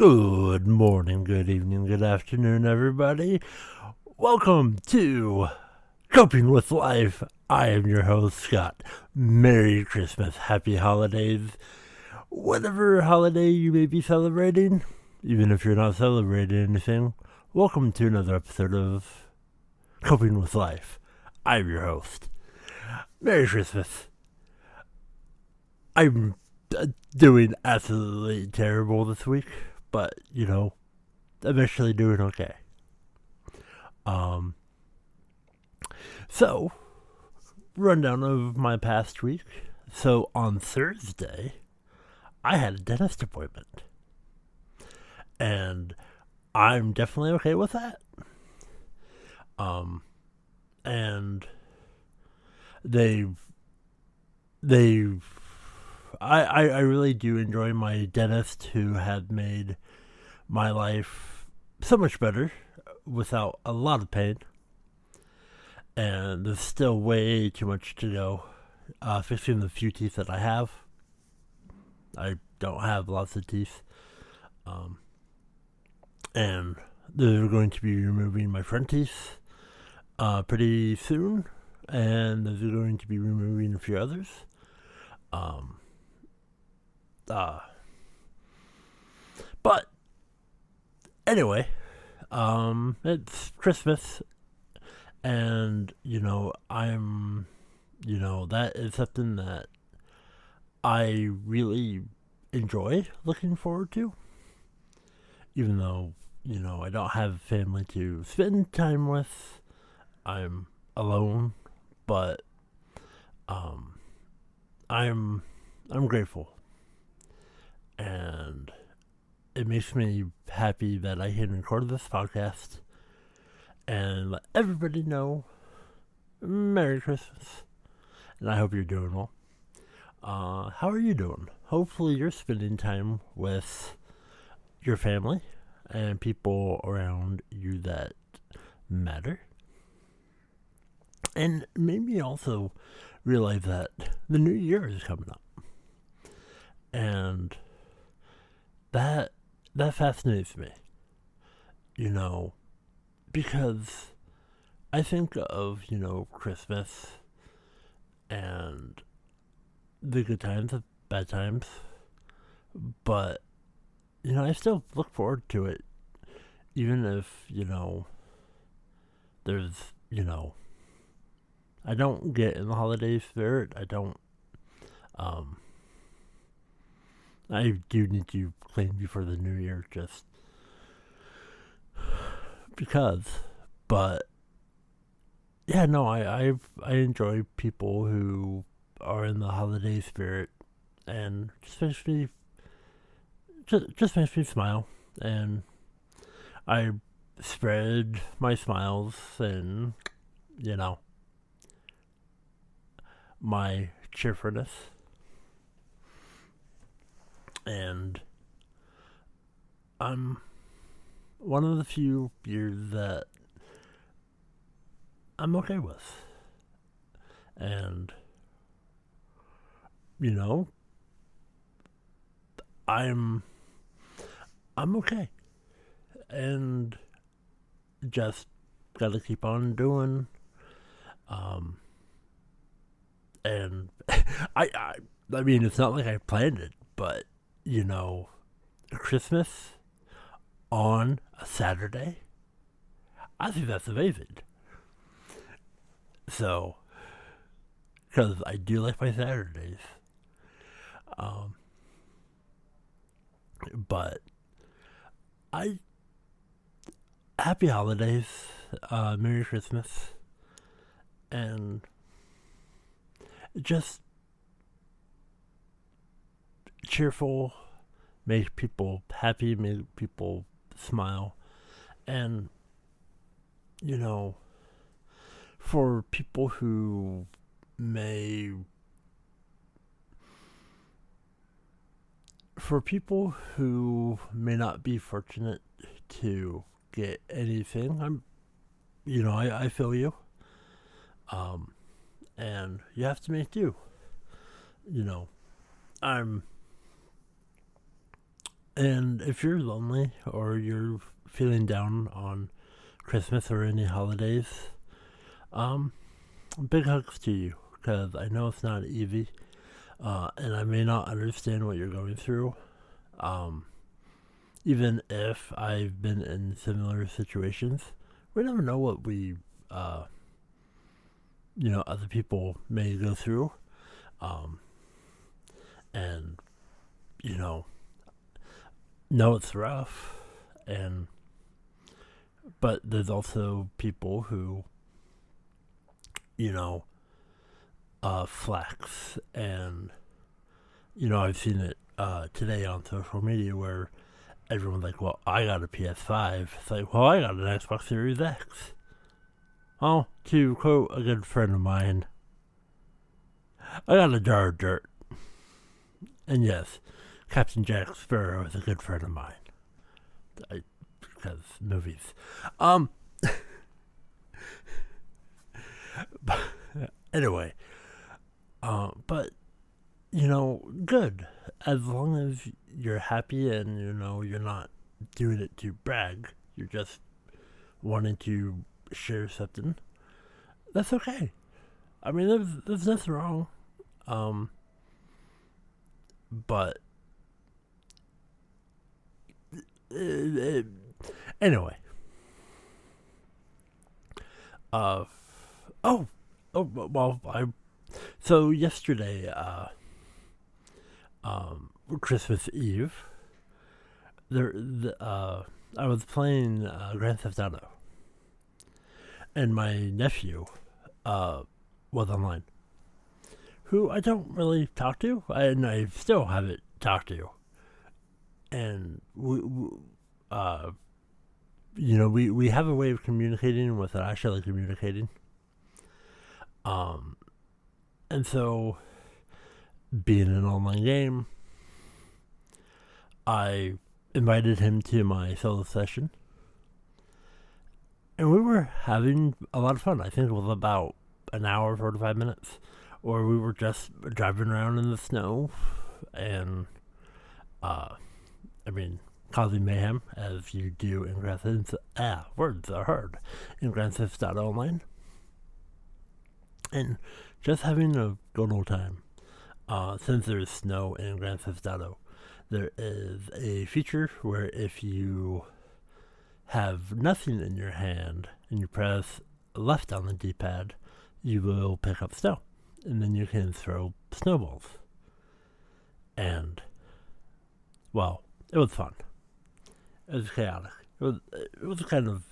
Good morning, good evening, good afternoon, everybody. Welcome to Coping with Life. I am your host, Scott. Merry Christmas, Happy Holidays. Whatever holiday you may be celebrating, even if you're not celebrating anything, welcome to another episode of Coping with Life. I'm your host. Merry Christmas. I'm doing absolutely terrible this week, but, I'm actually doing okay. So, rundown of my past week. So, on Thursday, I had a dentist appointment. And I'm definitely okay with that. And I really do enjoy my dentist who had made my life so much better without a lot of pain. And there's still way too much to go fixing the few teeth that I have. I don't have lots of teeth. And they're going to be removing my front teeth pretty soon. And they're going to be removing a few others. But anyway, it's Christmas, and that is something that I really enjoy looking forward to, even though I don't have family to spend time with. I'm alone, but I'm grateful, and it makes me happy that I can record this podcast and let everybody know Merry Christmas. And I hope you're doing well. How are you doing? Hopefully you're spending time with your family and people around you that matter. And maybe also realize that the new year is coming up. And that fascinates me, because I think of, Christmas and the good times, the bad times, but, I still look forward to it, even if, there's, I don't get in the holiday spirit. I do need to clean before the new year, just because. But yeah, no, I enjoy people who are in the holiday spirit, and just makes me smile, and I spread my smiles and my cheerfulness. And I'm one of the few years that I'm okay with. And, I'm okay. And just gotta keep on doing. And I mean, it's not like I planned it, but Christmas on a Saturday, I think that's amazing. So, because I do like my Saturdays. But happy holidays, Merry Christmas, and just cheerful, make people happy, make people smile. And, for people who may not be fortunate to get anything, I feel you. And you have to make do. I'm And if you're lonely or you're feeling down on Christmas or any holidays, um, big hugs to you because I know it's not easy, and I may not understand what you're going through. Um, Even if I've been in similar situations, we never know what uh, other people may go through. Um, and, you know it's rough. And, but there's also people who, you know, flex. And, I've seen it today on social media where everyone's like, well, I got a PS5. It's like, well, I got an Xbox Series X. Oh, to quote a good friend of mine, I got a jar of dirt. And yes, Captain Jack Sparrow is a good friend of mine. Because movies. But anyway, but, good. As long as you're happy and, you're not doing it to brag, you're just wanting to share something, that's okay. I mean, there's nothing wrong. But uh, anyway, uh, oh, well, so yesterday, Christmas Eve, I was playing Grand Theft Auto, and my nephew, was online, who I don't really talk to, and I still haven't talked to. And we have a way of communicating without actually communicating. And so, being an online game, I invited him to my solo session, and we were having a lot of fun. I think it was about an hour, 45 minutes, or we were just driving around in the snow and, causing mayhem as you do in Grand Theft. Words are hard in Grand Theft Auto Online, and just having a good old time. Since there's snow in Grand Theft Auto, there is a feature where if you have nothing in your hand and you press left on the D-pad, you will pick up snow, and then you can throw snowballs. And, well, it was fun. It was chaotic. It was kind of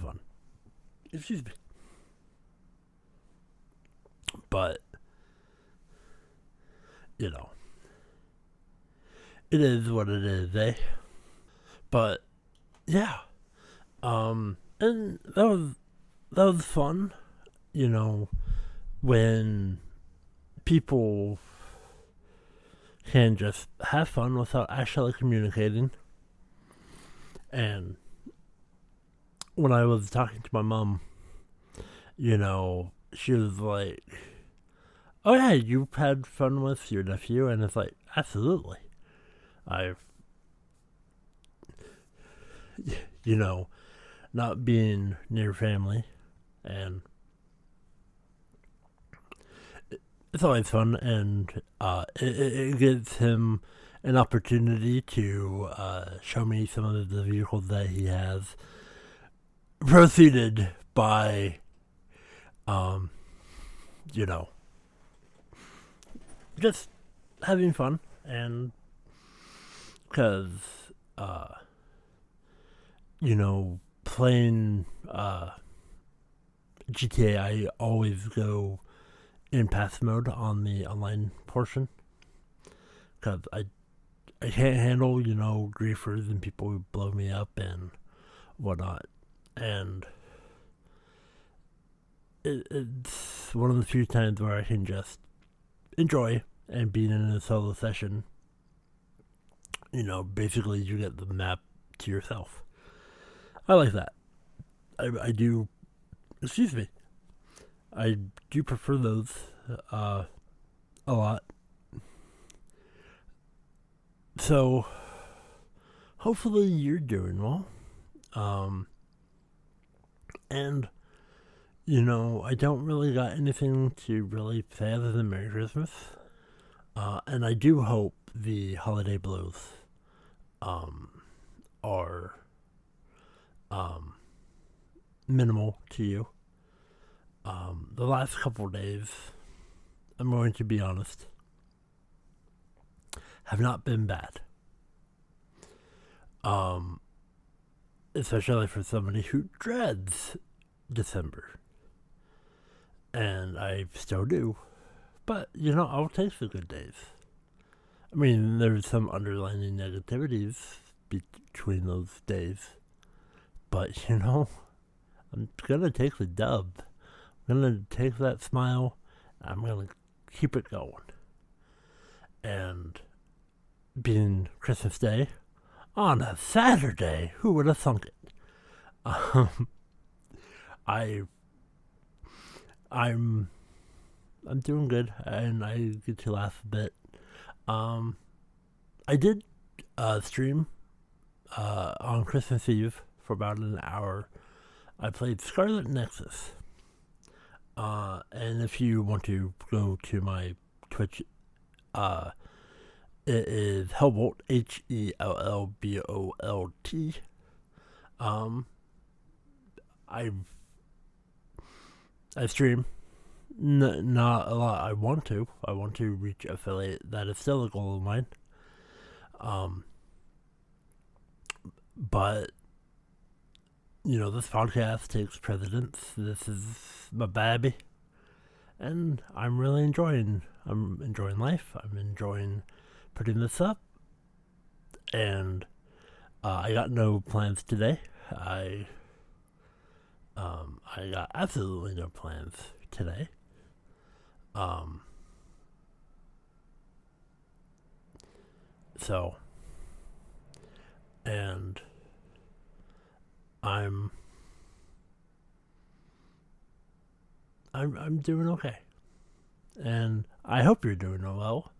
fun. Excuse me. But it is what it is, eh? But yeah, and that was fun. When people can just have fun without actually communicating. And when I was talking to my mom, she was like, "Oh yeah, you had fun with your nephew," and it's like, absolutely. I've, not being near family, and it's always fun, and it gives him an opportunity to show me some of the vehicles that he has proceeded by, um, just having fun, and because, playing GTA, I always go in path mode on the online portion because I can't handle griefers and people who blow me up and whatnot, and it's one of the few times where I can just enjoy and being in a solo session. Basically you get the map to yourself. I like that. I do. Excuse me. I do prefer those a lot. So, hopefully you're doing well. And, I don't really got anything to really say other than Merry Christmas. And I do hope the holiday blues are minimal to you. The last couple of days, I'm going to be honest, have not been bad. Especially for somebody who dreads December. And I still do. But, I'll take the good days. I mean, there's some underlying negativities between those days. But, I'm going to take the dub. I'm going to take that smile. I'm going to keep it going. And being Christmas Day on a Saturday, who would have thunk it? I'm doing good, and I get to laugh a bit. I did stream on Christmas Eve for about an hour. I played Scarlet Nexus. And if you want to go to my Twitch, it is Hellbolt, HELLBOLT. I stream. Not a lot. I want to reach affiliate. That is still a goal of mine. But this podcast takes precedence. This is my baby, and I'm really enjoying. I'm enjoying life. I'm enjoying putting this up, and I got no plans today. I got absolutely no plans today. So, and I'm doing okay, and I hope you're doing well.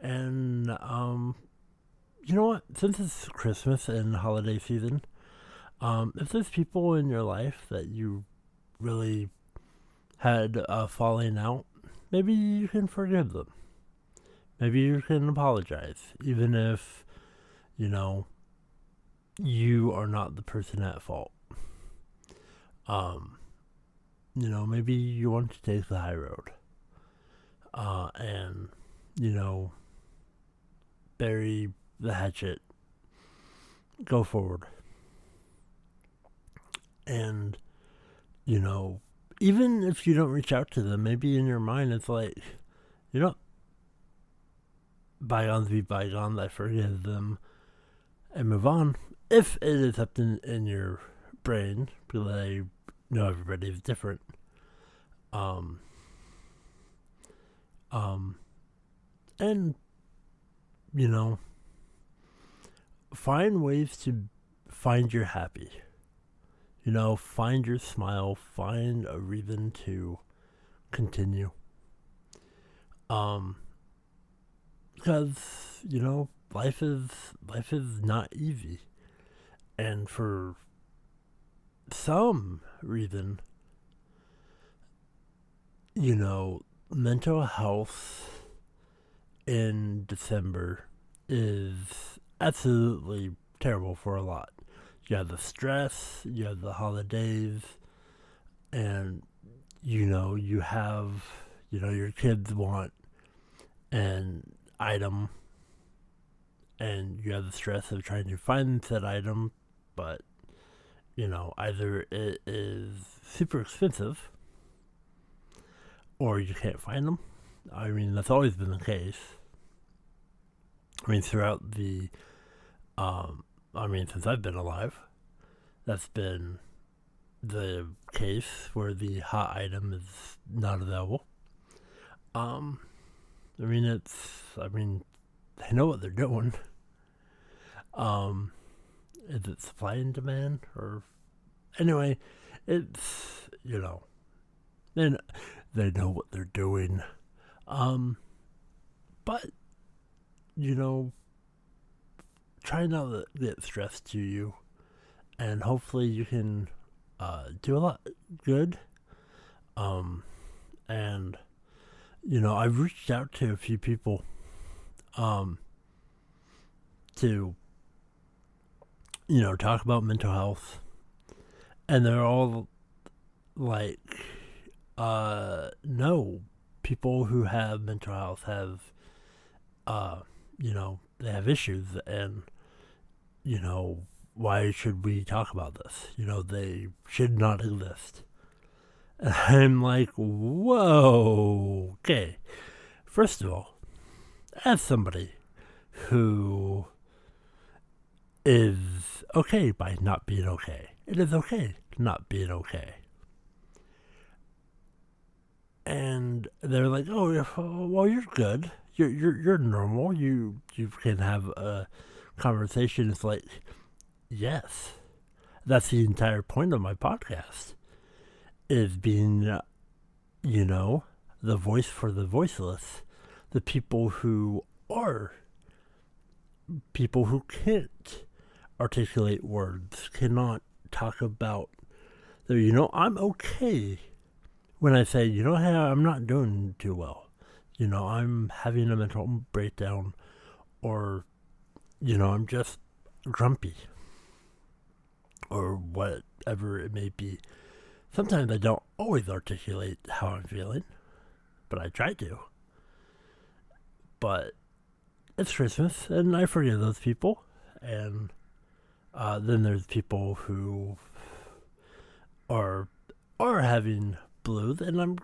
And you know what? Since it's Christmas and holiday season, if there's people in your life that you really had a falling out, maybe you can forgive them. Maybe you can apologize, even if you are not the person at fault. Maybe you want to take the high road. And, bury the hatchet. Go forward. And, even if you don't reach out to them, maybe in your mind it's like, bygones be bygones, I forgive them and move on. If it is up in your brain, because I know everybody is different. And find ways to find your happy. Find your smile, find a reason to continue. Because, life is not easy. And for some reason, mental health in December is absolutely terrible for a lot. You have the stress, you have the holidays, and you have your kids want an item, and you have the stress of trying to find that item, but either it is super expensive or you can't find them. I mean, that's always been the case. I mean, throughout the since I've been alive, that's been the case where the hot item is not available. They know what they're doing. Is it supply and demand, or anyway? It's they know what they're doing. But try not to get stressed to you, and hopefully you can do a lot good. And I've reached out to a few people to talk about mental health, and they're all like, no, people who have mental health have they have issues, and why should we talk about this? They should not exist. And I'm like, whoa, okay. First of all, as somebody who is okay by not being okay, it is okay not being okay. And they're like, oh, well, you're good. You're normal. You can have a conversation. It's like, yes, that's the entire point of my podcast, is being, the voice for the voiceless, the people who can't articulate words, cannot talk about I'm okay when I say, hey, I'm not doing too well. I'm having a mental breakdown, or, I'm just grumpy, or whatever it may be. Sometimes I don't always articulate how I'm feeling, but I try to. But it's Christmas, and I forgive those people. And then there's people who are having blues, and I'm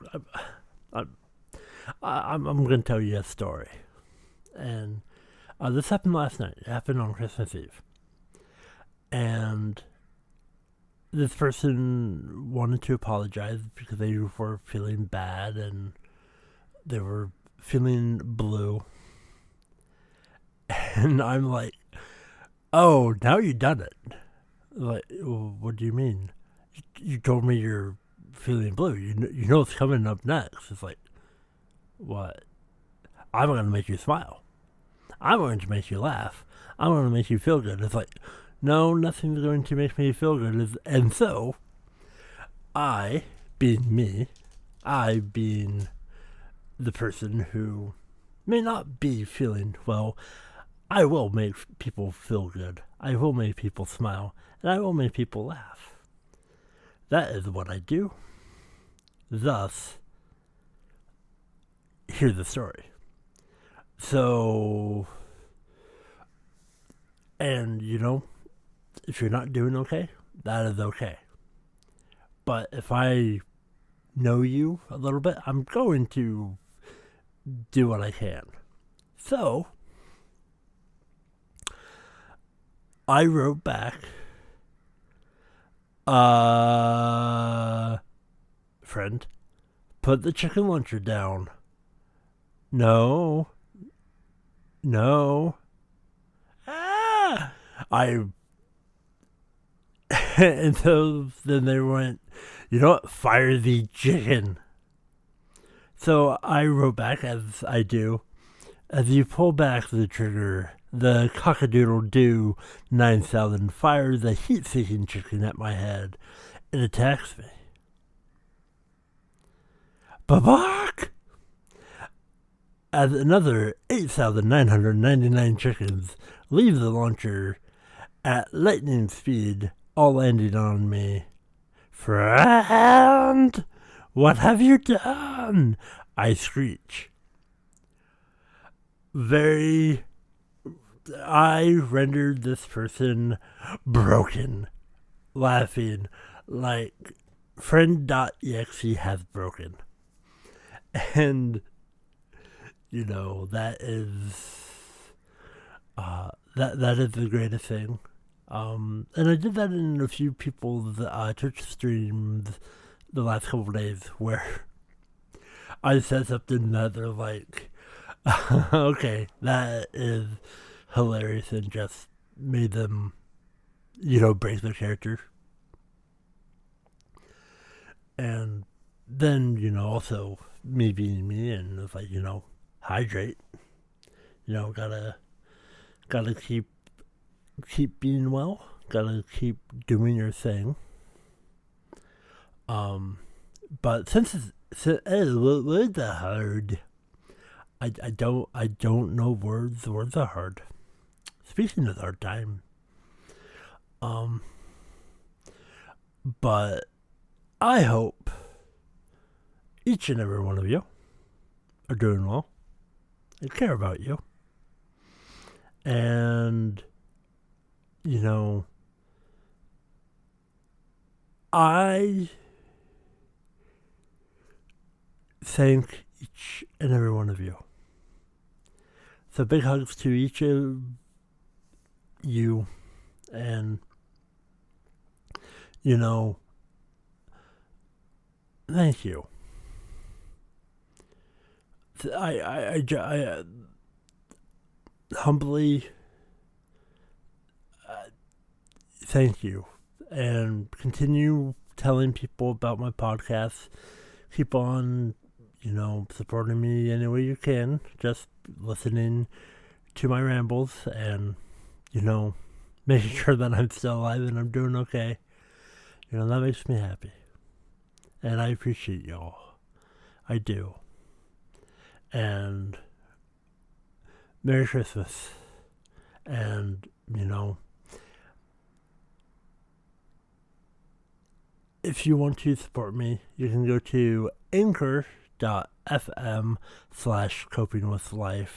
going to tell you a story. And this happened last night. It happened on Christmas Eve. And this person wanted to apologize because they were feeling bad and they were feeling blue. And I'm like, oh, now you've done it. Like, what do you mean? You told me you're feeling blue. You know what's coming up next. It's like, what? I'm going to make you smile. I'm going to make you laugh. I'm going to make you feel good. It's like, no, nothing's going to make me feel good. And so, I, being me, I being the person who may not be feeling well, I will make people feel good. I will make people smile. And I will make people laugh. That is what I do. Thus, here's the story. So, and if you're not doing okay, that is okay. But if I know you a little bit, I'm going to do what I can. So, I wrote back, friend, put the chicken luncher down. No. And so then they went, fire the chicken. So I wrote back, as I do, as you pull back the trigger, the cock-a-doodle-doo 9000 fires a heat-seeking chicken at my head. It attacks me. Babak! As another 8,999 chickens leave the launcher at lightning speed, all landing on me. Friend, what have you done? I screech. I rendered this person broken, laughing like friend.exe has broken. And, that is, that is the greatest thing. And I did that in a few people's Twitch streams the last couple of days, where I said something that they're like, okay, that is hilarious, and just made them, break their character. And then, also me being me, and it's like, hydrate. Gotta keep keep being well. Gotta keep doing your thing. But since words are hard, I don't know words. Words are hard. Speaking is hard time. But I hope each and every one of you are doing well. I care about you. And, I thank each and every one of you. So big hugs to each of you. And, thank you. I humbly thank you, and continue telling people about my podcast. Keep on, supporting me any way you can. Just listening to my rambles and, making sure that I'm still alive and I'm doing okay. That makes me happy. And I appreciate y'all. I do. And Merry Christmas. And, if you want to support me, you can go to anchor.fm/copingwithlife.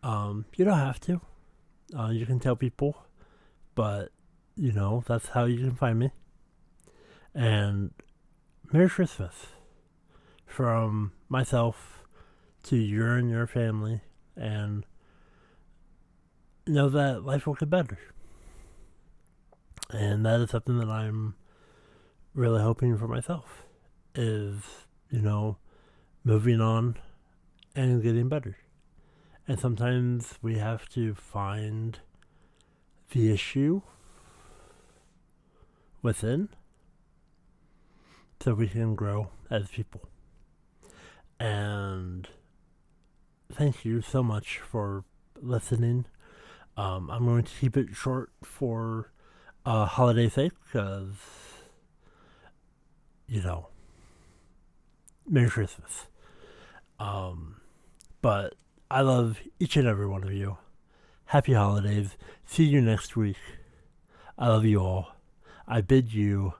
You don't have to. You can tell people. But, that's how you can find me. And Merry Christmas from myself to you and your family. And know that life will get better. And that is something that I'm really hoping for myself. Is, moving on and getting better. And sometimes we have to find the issue within so we can grow as people. And thank you so much for listening. I'm going to keep it short for holiday sake because, Merry Christmas. But I love each and every one of you. Happy holidays. See you next week. I love you all. I bid you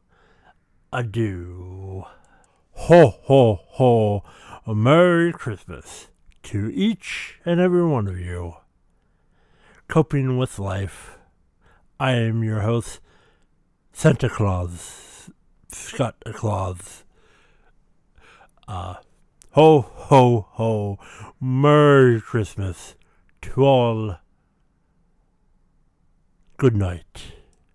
adieu. Ho, ho, ho. A Merry Christmas to each and every one of you. Coping with Life. I am your host, Santa Claus. Scott Claus. Ho, ho, ho. Merry Christmas to all. Good night.